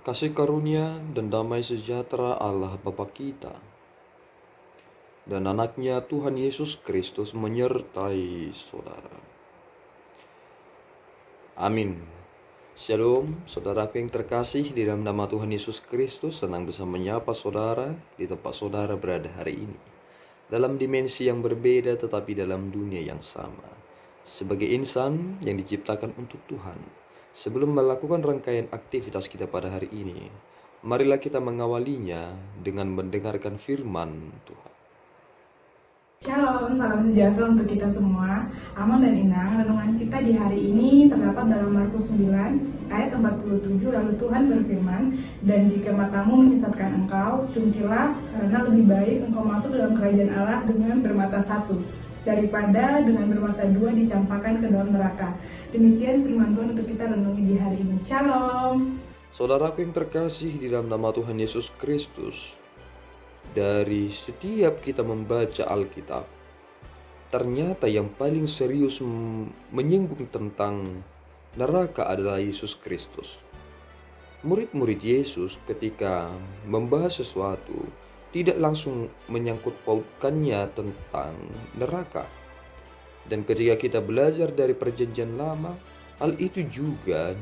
Kasih karunia dan damai sejahtera Allah Bapa kita dan anaknya Tuhan Yesus Kristus menyertai saudara. Amin. Shalom, saudaraku yang terkasih di dalam nama Tuhan Yesus Kristus. Senang bisa menyapa saudara di tempat saudara berada hari ini, dalam dimensi yang berbeda tetapi dalam dunia yang sama, sebagai insan yang diciptakan untuk Tuhan. Sebelum melakukan rangkaian aktivitas kita pada hari ini, marilah kita mengawalinya dengan mendengarkan firman Tuhan. Shalom, salam sejahtera untuk kita semua. Aman dan Inang, renungan kita di hari ini terdapat dalam Markus 9 ayat 47. Lalu Tuhan berfirman, "Dan jika matamu menyesatkan engkau, cungkilah, karena lebih baik engkau masuk dalam kerajaan Allah dengan bermata satu, daripada dengan bermata dua dicampakkan ke dalam neraka." Demikian firman Tuhan untuk kita renungi di hari ini. Shalom. Saudaraku yang terkasih di dalam nama Tuhan Yesus Kristus, dari setiap kita membaca Alkitab, ternyata yang paling serius menyinggung tentang neraka adalah Yesus Kristus. Murid-murid Yesus ketika membahas sesuatu tidak langsung menyangkut pautkannya tentang neraka. Dan ketika kita belajar dari perjanjian lama, hal itu juga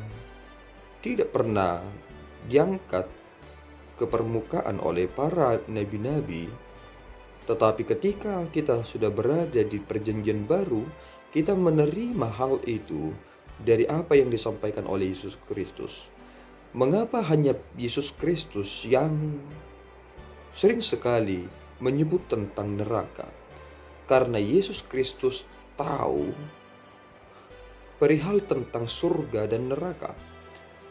tidak pernah diangkat ke permukaan oleh para nabi-nabi. Tetapi ketika kita sudah berada di perjanjian baru, kita menerima hal itu dari apa yang disampaikan oleh Yesus Kristus. Mengapa hanya Yesus Kristus yang sering sekali menyebut tentang neraka? Karena Yesus Kristus tahu perihal tentang surga dan neraka.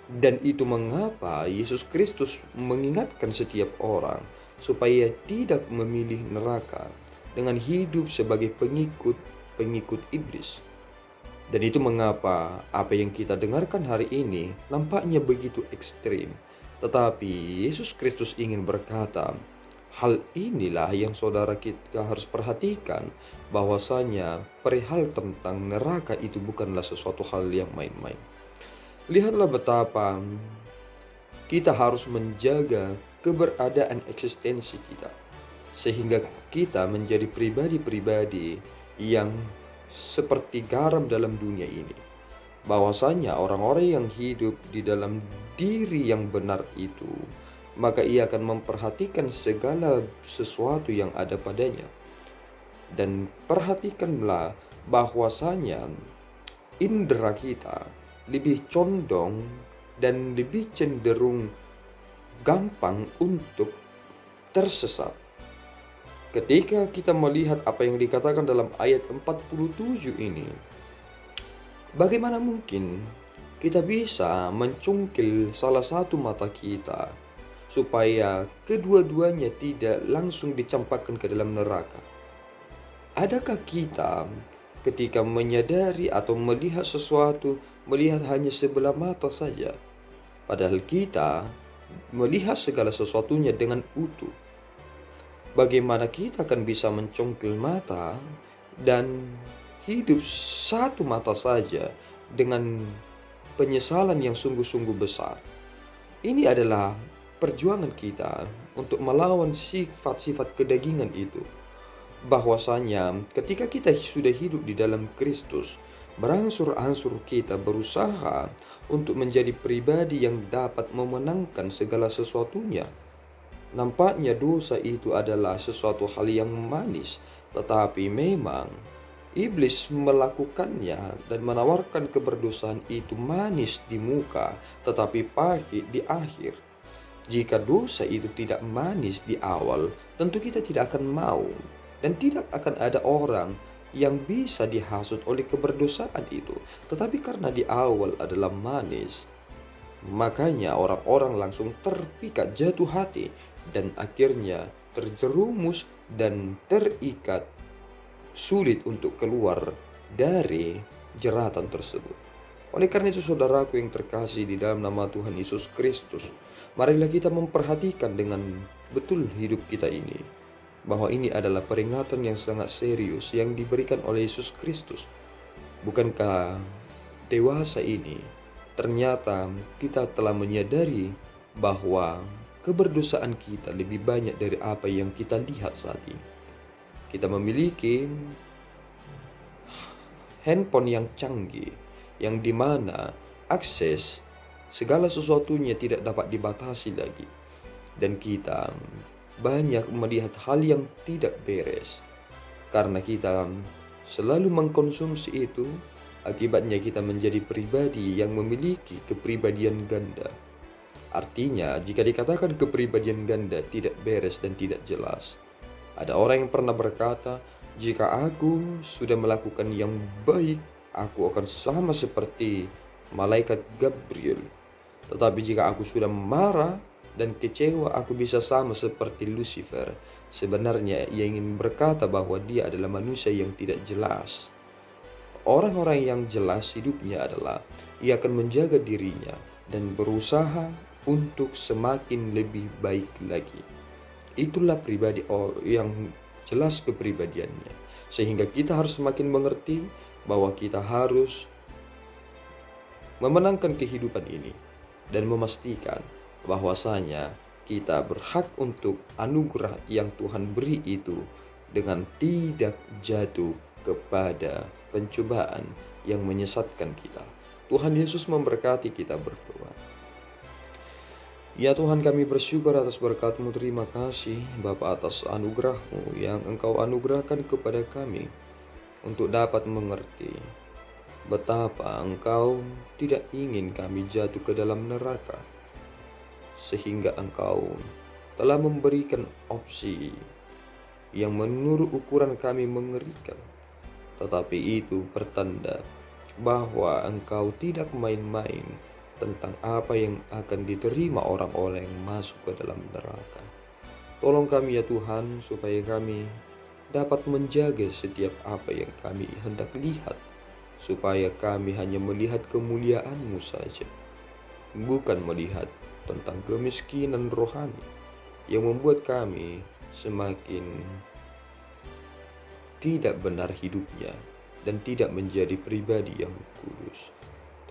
Dan itu mengapa Yesus Kristus mengingatkan setiap orang supaya tidak memilih neraka dengan hidup sebagai pengikut iblis. Dan itu mengapa apa yang kita dengarkan hari ini nampaknya begitu ekstrim. Tetapi Yesus Kristus ingin berkata, hal inilah yang saudara kita harus perhatikan, bahwasanya perihal tentang neraka itu bukanlah sesuatu hal yang main-main. Lihatlah betapa kita harus menjaga keberadaan eksistensi kita, sehingga kita menjadi pribadi-pribadi yang seperti garam dalam dunia ini. Bahwasanya orang-orang yang hidup di dalam diri yang benar itu, maka ia akan memperhatikan segala sesuatu yang ada padanya. Dan perhatikanlah bahwasanya indera kita lebih condong dan lebih cenderung gampang untuk tersesat. Ketika kita melihat apa yang dikatakan dalam ayat 47 ini, bagaimana mungkin kita bisa mencungkil salah satu mata kita supaya kedua-duanya tidak langsung dicampakkan ke dalam neraka? Adakah kita ketika menyadari atau melihat sesuatu, melihat hanya sebelah mata saja, padahal kita melihat segala sesuatunya dengan utuh? Bagaimana kita akan bisa mencungkil mata dan hidup satu mata saja dengan penyesalan yang sungguh-sungguh besar? Ini adalah perjuangan kita untuk melawan sifat-sifat kedagingan itu. Bahwasanya ketika kita sudah hidup di dalam Kristus, berangsur-angsur kita berusaha untuk menjadi pribadi yang dapat memenangkan segala sesuatunya. Nampaknya dosa itu adalah sesuatu hal yang manis, tetapi memang iblis melakukannya dan menawarkan keberdosaan itu manis di muka, tetapi pahit di akhir. Jika dosa itu tidak manis di awal, tentu kita tidak akan mau. Dan tidak akan ada orang yang bisa dihasut oleh keberdosaan itu. Tetapi karena di awal adalah manis, makanya orang-orang langsung terpikat, jatuh hati, dan akhirnya terjerumus dan terikat, sulit untuk keluar dari jeratan tersebut. Oleh karena itu, saudaraku yang terkasih di dalam nama Tuhan Yesus Kristus, marilah kita memperhatikan dengan betul hidup kita ini, bahwa ini adalah peringatan yang sangat serius yang diberikan oleh Yesus Kristus. Bukankah dewasa ini ternyata kita telah menyadari bahwa keberdosaan kita lebih banyak dari apa yang kita lihat saat ini. Kita memiliki handphone yang canggih, yang dimana akses segala sesuatunya tidak dapat dibatasi lagi. Dan kita banyak melihat hal yang tidak beres. Karena kita selalu mengkonsumsi itu, akibatnya kita menjadi pribadi yang memiliki kepribadian ganda. Artinya, jika dikatakan kepribadian ganda tidak beres dan tidak jelas, ada orang yang pernah berkata, jika aku sudah melakukan yang baik, aku akan sama seperti malaikat Gabriel. Tetapi jika aku sudah marah dan kecewa, aku bisa sama seperti Lucifer. Sebenarnya ia ingin berkata bahwa dia adalah manusia yang tidak jelas. Orang-orang yang jelas hidupnya adalah ia akan menjaga dirinya dan berusaha untuk semakin lebih baik lagi. Itulah pribadi yang jelas kepribadiannya. Sehingga kita harus semakin mengerti bahwa kita harus memenangkan kehidupan ini dan memastikan bahwasanya kita berhak untuk anugerah yang Tuhan beri itu dengan tidak jatuh kepada pencobaan yang menyesatkan kita. Tuhan Yesus memberkati kita berdoa. Ya Tuhan, kami bersyukur atas berkat-Mu. Terima kasih Bapa atas anugerah-Mu yang Engkau anugerahkan kepada kami untuk dapat mengerti betapa Engkau tidak ingin kami jatuh ke dalam neraka, sehingga Engkau telah memberikan opsi yang menurut ukuran kami mengerikan. Tetapi itu pertanda bahwa Engkau tidak main-main tentang apa yang akan diterima orang-orang yang masuk ke dalam neraka. Tolong kami ya Tuhan, supaya kami dapat menjaga setiap apa yang kami hendak lihat, supaya kami hanya melihat kemuliaan-Mu saja, bukan melihat tentang kemiskinan rohani yang membuat kami semakin tidak benar hidupnya dan tidak menjadi pribadi yang kudus.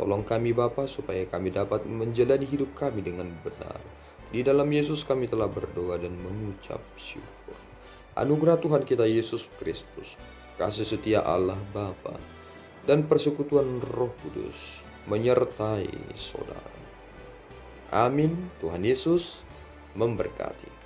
Tolong kami Bapa, supaya kami dapat menjalani hidup kami dengan benar. Di dalam Yesus kami telah berdoa dan mengucap syukur. Anugerah Tuhan kita Yesus Kristus, kasih setia Allah Bapa, dan persekutuan Roh Kudus menyertai saudara. Amin. Tuhan Yesus memberkati.